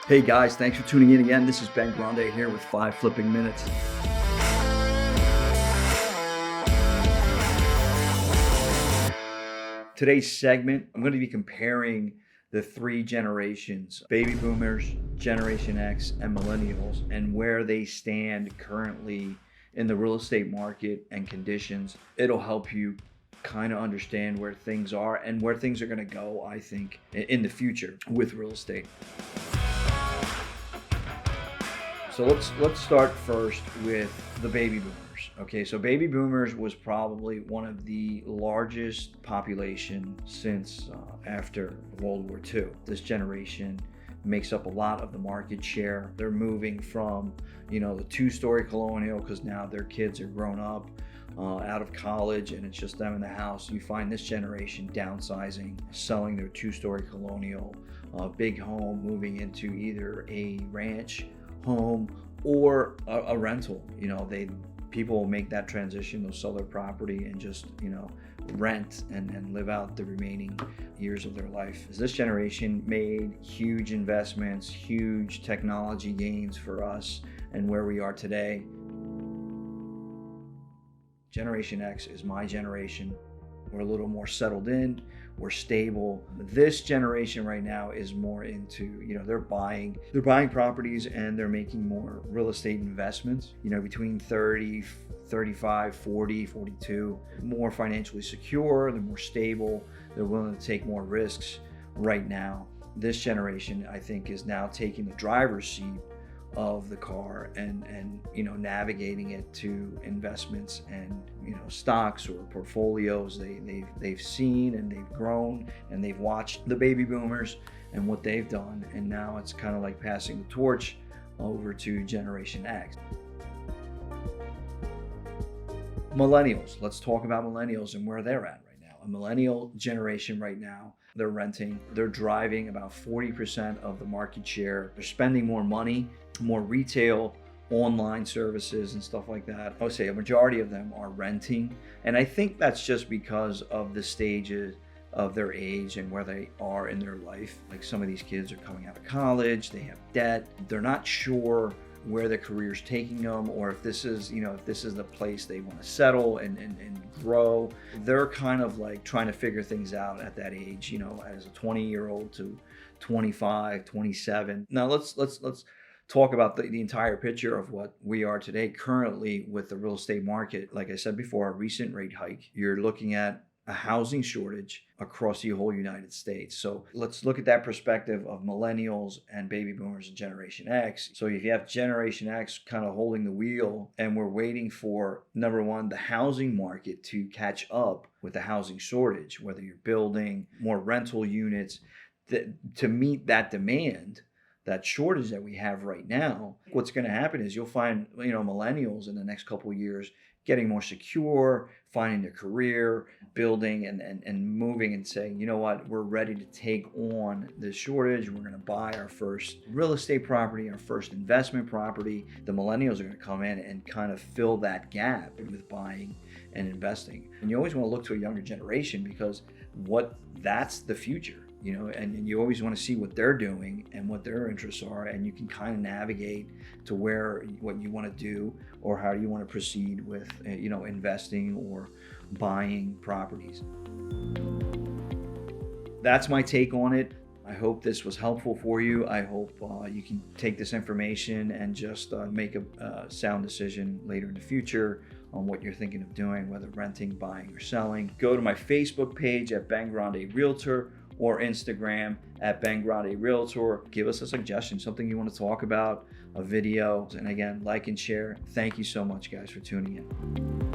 Hey guys, thanks for tuning in again. This is Ben Grande here with 5 Flipping Minutes. Today's segment, I'm going to be comparing the three generations, baby boomers, Generation X, and millennials, and where they stand currently in the real estate market and conditions. It'll help you kind of understand where things are and where things are going to go, I think, in the future with real estate. So let's start first with the baby boomers. Okay, so baby boomers was probably one of the largest population since after World War II. This generation makes up a lot of the market share. They're moving from, the two-story colonial, because now their kids are grown up, out of college, and it's just them in the house. You find this generation downsizing, selling their two-story colonial, big home, moving into either a ranch home or a rental. People will make that transition. They'll sell their property and just rent and live out the remaining years of their life. This generation made huge investments, huge technology gains for us and where we are today. Generation X is my generation. We're a little more settled in, we're stable. This generation right now is more into, they're buying properties and they're making more real estate investments, between 30, 35, 40, 42, more financially secure, they're more stable, they're willing to take more risks right now. This generation, I think, is now taking the driver's seat of the car and navigating it to investments and stocks or portfolios they've seen and they've grown and they've watched the baby boomers and what they've done, and now it's kind of like passing the torch over to Generation X. Millennials, let's talk about millennials and where they're at right now. A millennial generation right now, they're renting, they're driving about 40% of the market share, they're spending more money, more retail, online services and stuff like that. I would say a majority of them are renting, and I think that's just because of the stages of their age and where they are in their life. Like, some of these kids are coming out of college, they have debt, they're not sure where their career's taking them, or if this is the place they want to settle and grow. They're kind of like trying to figure things out at that age, as a 20-year-old to 25, 27. Now let's talk about the entire picture of what we are today currently with the real estate market. Like I said before, a recent rate hike. You're looking at a housing shortage across the whole United States. So let's look at that perspective of millennials and baby boomers and Generation X. So if you have Generation X kind of holding the wheel, and we're waiting for, number one, the housing market to catch up with the housing shortage, whether you're building more rental units to meet that demand, that shortage that we have right now. What's going to happen is you'll find, millennials in the next couple of years getting more secure, finding their career, building and moving and saying, we're ready to take on this shortage. We're going to buy our first real estate property, our first investment property. The millennials are going to come in and kind of fill that gap with buying and investing. And you always want to look to a younger generation because that's the future. And you always want to see what they're doing and what their interests are, and you can kind of navigate to what you want to do or how you want to proceed with, investing or buying properties. That's my take on it. I hope this was helpful for you. I hope you can take this information and just make a sound decision later in the future on what you're thinking of doing, whether renting, buying, or selling. Go to my Facebook page at Ben Grande Realtor, or Instagram at Ben Grande Realtor. Give us a suggestion, something you want to talk about, a video. And again, like and share. Thank you so much, guys, for tuning in.